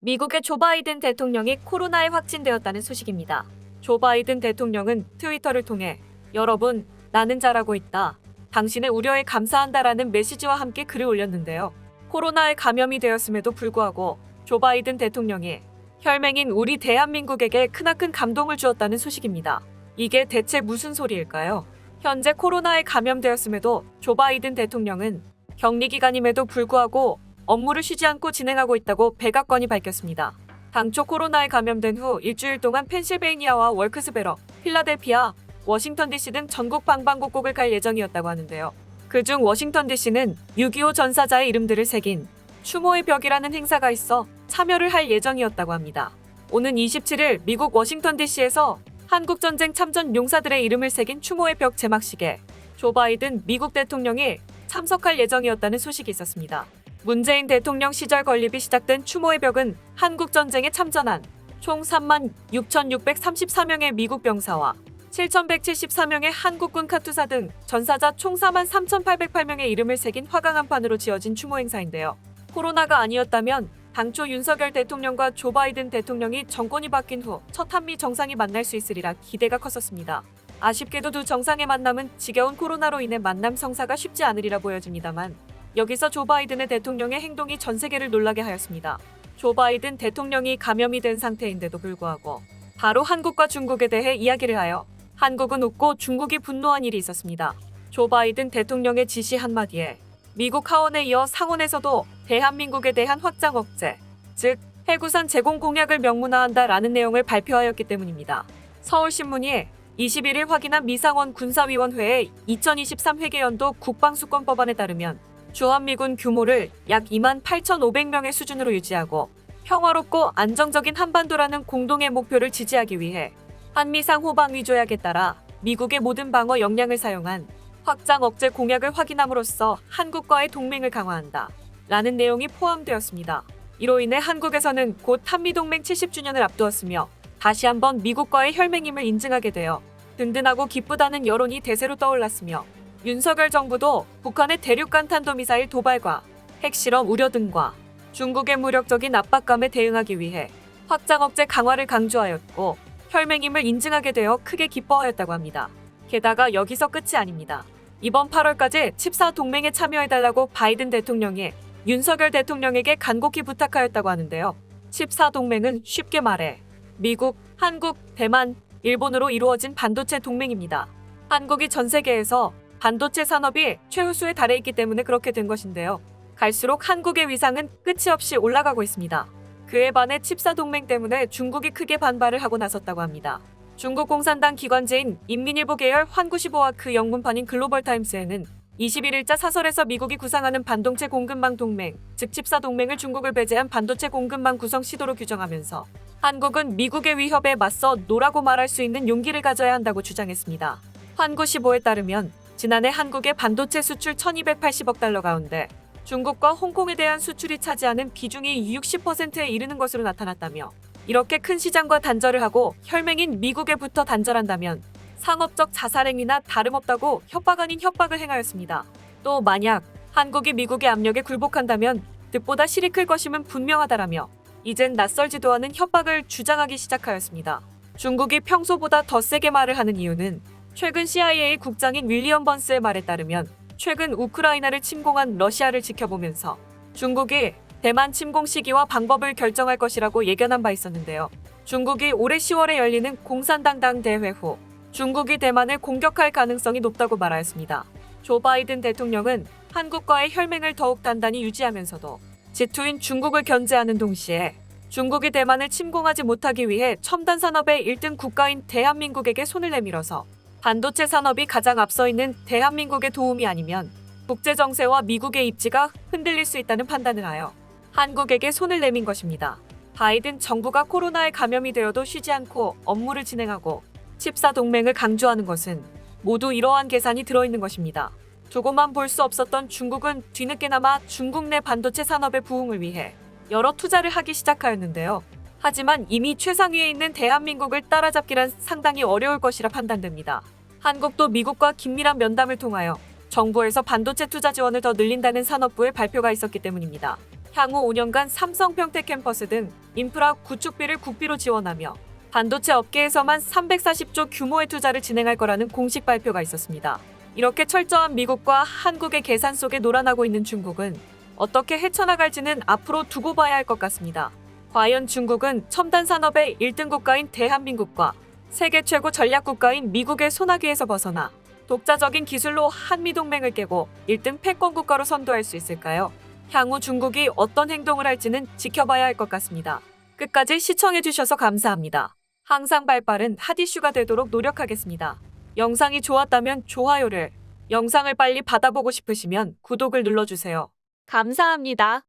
미국의 조 바이든 대통령이 코로나에 확진되었다는 소식입니다. 조 바이든 대통령은 트위터를 통해 여러분, 나는 잘하고 있다. 당신의 우려에 감사한다라는 메시지와 함께 글을 올렸는데요. 코로나에 감염이 되었음에도 불구하고 조 바이든 대통령이 혈맹인 우리 대한민국에게 크나큰 감동을 주었다는 소식입니다. 이게 대체 무슨 소리일까요? 현재 코로나에 감염되었음에도 조 바이든 대통령은 격리기간임에도 불구하고 업무를 쉬지 않고 진행하고 있다고 백악관이 밝혔습니다. 당초 코로나에 감염된 후 일주일 동안 펜실베이니아와 월크스베러, 필라델피아, 워싱턴 DC 등 전국 방방곡곡을 갈 예정이었다고 하는데요. 그중 워싱턴 DC는 6.25 전사자의 이름들을 새긴 추모의 벽이라는 행사가 있어 참여를 할 예정이었다고 합니다. 오는 27일 미국 워싱턴 DC에서 한국전쟁 참전 용사들의 이름을 새긴 추모의 벽 제막식에 조 바이든 미국 대통령이 참석할 예정이었다는 소식이 있었습니다. 문재인 대통령 시절 건립이 시작된 추모의 벽은 한국전쟁에 참전한 총 36,634명의 미국 병사와 7,174명의 한국군 카투사 등 전사자 총 43,808명의 이름을 새긴 화강 한판으로 지어진 추모 행사인데요. 코로나가 아니었다면 당초 윤석열 대통령과 조 바이든 대통령이 정권이 바뀐 후 첫 한미 정상이 만날 수 있으리라 기대가 컸었습니다. 아쉽게도 두 정상의 만남은 지겨운 코로나로 인해 만남 성사가 쉽지 않으리라 보여집니다만 여기서 조 바이든의 대통령의 행동이 전 세계를 놀라게 하였습니다. 조 바이든 대통령이 감염이 된 상태인데도 불구하고 바로 한국과 중국에 대해 이야기를 하여 한국은 웃고 중국이 분노한 일이 있었습니다. 조 바이든 대통령의 지시 한마디에 미국 하원에 이어 상원에서도 대한민국에 대한 확장 억제, 즉 해구산 제공 공약을 명문화한다라는 내용을 발표하였기 때문입니다. 서울신문이 21일 확인한 미상원 군사위원회의 2023 회계연도 국방수권법안에 따르면 주한미군 규모를 약 28,500명의 수준으로 유지하고 평화롭고 안정적인 한반도라는 공동의 목표를 지지하기 위해 한미상호방위조약에 따라 미국의 모든 방어 역량을 사용한 확장 억제 공약을 확인함으로써 한국과의 동맹을 강화한다. 라는 내용이 포함되었습니다. 이로 인해 한국에서는 곧 한미동맹 70주년을 앞두었으며 다시 한번 미국과의 혈맹임을 인증하게 되어 든든하고 기쁘다는 여론이 대세로 떠올랐으며 윤석열 정부도 북한의 대륙간 탄도미사일 도발과 핵실험 우려 등과 중국의 무력적인 압박감에 대응하기 위해 확장 억제 강화를 강조하였고 혈맹임을 인증하게 되어 크게 기뻐하였다고 합니다. 게다가 여기서 끝이 아닙니다. 이번 8월까지 칩4 동맹에 참여해달라고 바이든 대통령이 윤석열 대통령에게 간곡히 부탁하였다고 하는데요. 칩4 동맹은 쉽게 말해 미국, 한국, 대만, 일본으로 이루어진 반도체 동맹입니다. 한국이 전 세계에서 반도체 산업이 최우수에 달해 있기 때문에 그렇게 된 것인데요. 갈수록 한국의 위상은 끝이 없이 올라가고 있습니다. 그에 반해 칩4 동맹 때문에 중국이 크게 반발을 하고 나섰다고 합니다. 중국 공산당 기관지인 인민일보 계열 환구시보와 그 영문판인 글로벌타임스에는 21일자 사설에서 미국이 구상하는 반도체 공급망 동맹, 즉 칩4 동맹을 중국을 배제한 반도체 공급망 구성 시도로 규정하면서 한국은 미국의 위협에 맞서 노라고 말할 수 있는 용기를 가져야 한다고 주장했습니다. 환구시보에 따르면 지난해 한국의 반도체 수출 1,280억 달러 가운데 중국과 홍콩에 대한 수출이 차지하는 비중이 60%에 이르는 것으로 나타났다며 이렇게 큰 시장과 단절을 하고 혈맹인 미국에 붙어 단절한다면 상업적 자살행위나 다름없다고 협박 아닌 협박을 행하였습니다. 또 만약 한국이 미국의 압력에 굴복한다면 득보다 실이 클 것임은 분명하다라며 이젠 낯설지도 않은 협박을 주장하기 시작하였습니다. 중국이 평소보다 더 세게 말을 하는 이유는 최근 CIA 국장인 윌리엄 번스의 말에 따르면 최근 우크라이나를 침공한 러시아를 지켜보면서 중국이 대만 침공 시기와 방법을 결정할 것이라고 예견한 바 있었는데요. 중국이 올해 10월에 열리는 공산당당 대회 후 중국이 대만을 공격할 가능성이 높다고 말하였습니다. 조 바이든 대통령은 한국과의 혈맹을 더욱 단단히 유지하면서도 지투인 중국을 견제하는 동시에 중국이 대만을 침공하지 못하기 위해 첨단 산업의 1등 국가인 대한민국에게 손을 내밀어서 반도체 산업이 가장 앞서 있는 대한민국의 도움이 아니면 국제 정세와 미국의 입지가 흔들릴 수 있다는 판단을 하여 한국에게 손을 내민 것입니다. 바이든 정부가 코로나에 감염이 되어도 쉬지 않고 업무를 진행하고 칩4 동맹을 강조하는 것은 모두 이러한 계산이 들어있는 것입니다. 두고만 볼 수 없었던 중국은 뒤늦게나마 중국 내 반도체 산업의 부흥을 위해 여러 투자를 하기 시작하였는데요. 하지만 이미 최상위에 있는 대한민국을 따라잡기란 상당히 어려울 것이라 판단됩니다. 한국도 미국과 긴밀한 면담을 통하여 정부에서 반도체 투자 지원을 더 늘린다는 산업부의 발표가 있었기 때문입니다. 향후 5년간 삼성 평택 캠퍼스 등 인프라 구축비를 국비로 지원하며 반도체 업계에서만 340조 규모의 투자를 진행할 거라는 공식 발표가 있었습니다. 이렇게 철저한 미국과 한국의 계산 속에 놀아나고 있는 중국은 어떻게 헤쳐나갈지는 앞으로 두고 봐야 할 것 같습니다. 과연 중국은 첨단 산업의 1등 국가인 대한민국과 세계 최고 전략 국가인 미국의 소나기에서 벗어나 독자적인 기술로 한미동맹을 깨고 1등 패권 국가로 선도할 수 있을까요? 향후 중국이 어떤 행동을 할지는 지켜봐야 할 것 같습니다. 끝까지 시청해주셔서 감사합니다. 항상 발빠른 핫이슈가 되도록 노력하겠습니다. 영상이 좋았다면 좋아요를, 영상을 빨리 받아보고 싶으시면 구독을 눌러주세요. 감사합니다.